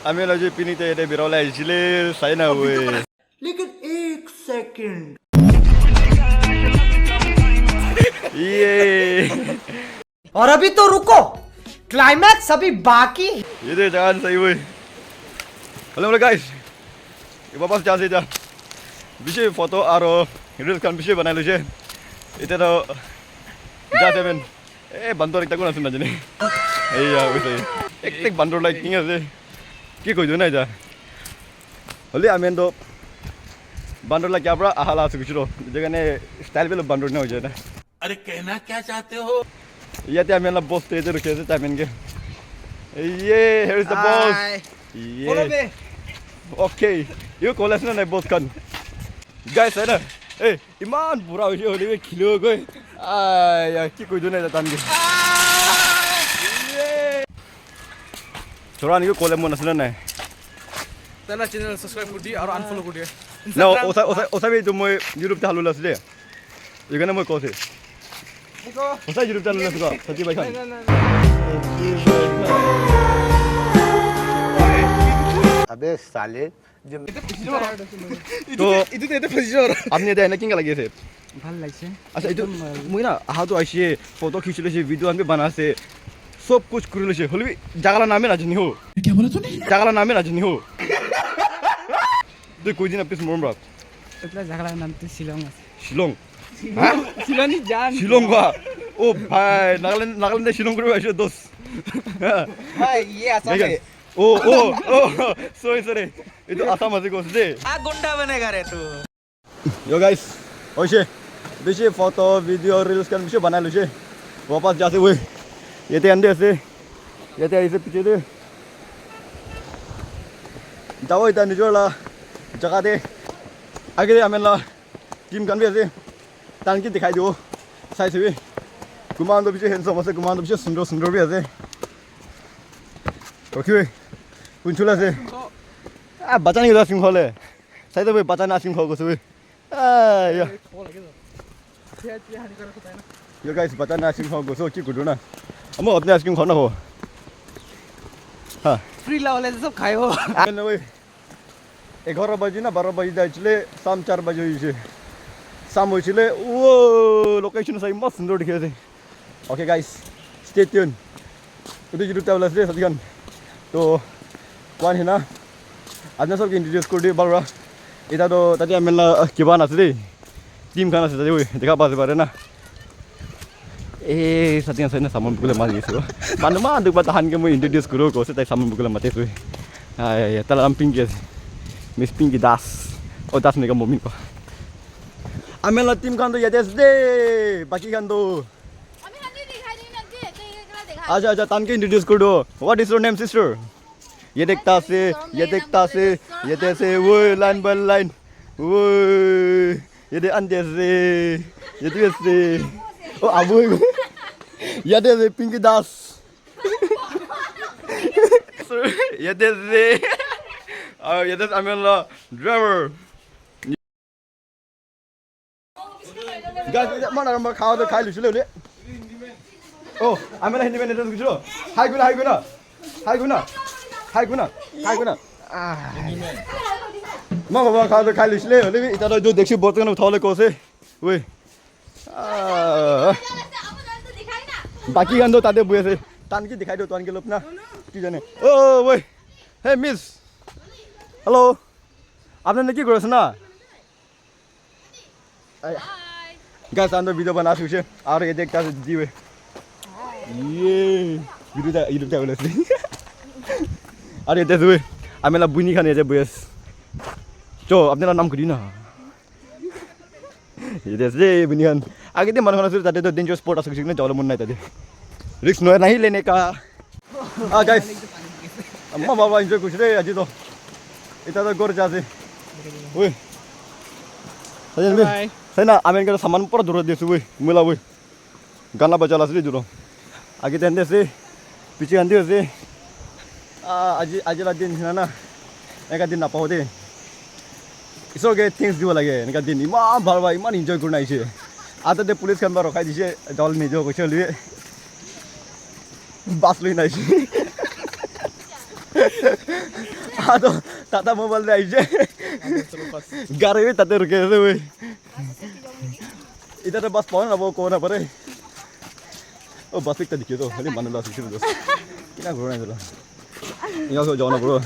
আমি লজি পিনিতে এতে বিরলে আইছিলে চাই না ওই लेकिन एक सेकंड ইয়ে और अभी तो रुको क्लाइमैक्स अभी बाकी है। ये jangan saya woi. Halo guys. Ibu pas jangan saja. Bisa foto aro reels kan bisa banai loje. Itu to jangan ben. Bandor kita guna sunna jene. Iya woi. Ek bandor like kinga se. Ki koi jona ja. Holi amen to bandor like क्या बड़ा आहाला सुकुचरो. जगह ने style पे लो bandor ना हो जाए ना. अरे कहना क्या चाहते हो Iya tiap main lah boss tu itu rukiasa tiap main ke. Yeah, here is the boss. Follow Yeah. me. Okay. You call us na boss kan. Guys, ada. Eh, iman pura usia holy me kilo koi. Ay, ki koi dona jatan ke. Yeah. Choran you call em mona suna na. तेरा channel subscribe कर दिया और unfollow कर दिया No, osa be tu moi YouTube ta halu las le. You gonna moi kose. Osa YouTube ta halu las ko. Sati bai kan. अबे साले তো इधर तो इधर फंस जाओ আপনি এটা এনে কিংকা লাগিছে ভাল লাগছে আচ্ছা এইটো মই না আহাটো আইছে ফটো খিচি লৈছে ভিডিও আমি বানাছে সব কুছ কৰি লৈছে হলি জাগালা নামে নাজানি হো क्या बोला तूने জাগালা নামে নাজানি হো তুই কই দিন আপনি মরম বাপ এটা জায়গার নাম তো শিলং আছে শিলং হ্যাঁ শিলংই জান শিলং বা ও ভাই নাগাল্যান্ডে শিলং করে আইছে দোস भाई ये দেখেন ও ও ও সরি এটা আসাম আছে কোস দে आ गुंडा बनेगा रे तू Yo guys, oye, biche foto, video, reels kan biche bana lushe. वापस जाते हुए ये ते अंदर से ये ते ऐसे पीछे दे जाओ इधर निजोर ला जगह दे आगे दे हमें ला टीम kan भी ऐसे तान की दिखाई दो साइड से भी कुमार तो पीछे हैंडसम ऐसे कुमार तो पीछे सुंदर भी ऐसे ओके कुंचुला से बचा नहीं था सिंह खोले साइड में बचा ना सिंह खोल को या यो गाइस बता ना आइसक्रीम खाओ गोसो की गुडो ना हम अपने आइसक्रीम खाना हो हां फ्री लावले सब खायो मैंने वही 11 बजे ना 12 बजे जाइले शाम 4 बजे होइছে शाम होइছিলে ओ लोकेशन सही मस्त सुंदर दिखे थे ओके गाइस स्टे ट्यून उधर YouTube তে আছে সদিগান তো কোন হেনা আপনি সবকে ইন্ট্রোডিউস করে দিই বালরা এটা তো তাতে মেলা কিবা আছে দেই টিম খান আছে তাতে ওই দেখা পাছে পারে না satu yang saya nak saman bukulah mari so. Mana mana tu tahan kamu introduce kuro ko saya saman bukulah mati tu. Ya, dalam pinggir. Miss Pinky Das. Oh Das ni kamu mimpi. Amela tim kan tu ya des de. Baki kan tu. अभी हल्दी दिखाई नहीं लगती है कहीं कहीं दिखा आजा तान के introduce करो. What is your name sister? ये देखता से ये जैसे वो लाइन बाय लाइन वो ये दे अंदर से ये से ओ अबू ये दे पिंकी दास ये दे ये दे अमेला ड्राइवर गाइस mana nama खाओ तो खाई लुचले ले ओ अमेला हिंदी में नेट कुछो हाय गुना Mau bawa kau tu kali sile, tapi itu ada jo deksi botol kan uthau le kau se, weh. अब तो दिखाई ना Baki kan tu tadi buat se, tan ki dikhai do tuan ke lupna, ki jane. Oh weh, hey miss, hello, आपने नहीं की करो सुना? Guys, anda video बना सुचे, और ये देखता से जी वeh. ये video dah boleh sih. और ये देखो वeh, अमेला बुनी खाने जे buat. जो अपने नाम करी ना ये जैसे बनियान आगे दे मन होना सुर ताते तो डेंजरस स्पोर्ट आ सकते हैं चलो मुन्ना ताते रिस्क नहीं लेने का गाइस अम्मा बाबा एंजॉय कुछ रे अजी तो इतना तो गोर जासे ओए सजन बे सना आमेन का सामान पूरा दूर दे सुवे मिला ओए गाना बजा ला से जुरो आगे देंदे से पीछे आंदे से आज ला दिन ना एक दिन ना पाओ दे It's okay, things do lagi. Ni kan din iman bhalwa iman enjoy kurna ise. Ada de police kan baro khai dise dal ni jo kochhe liye. Bas lui na ise. हाँ तो टाटा मोबाइल में आइए गाड़ी में ताते रुके थे वे इधर बस पाओ ना वो कौन है परे ओ बस एक तो दिखे तो खाली मन ला सिक्योर दोस्त कितना घोड़ा है तो यहाँ से जाओ ना ब्रो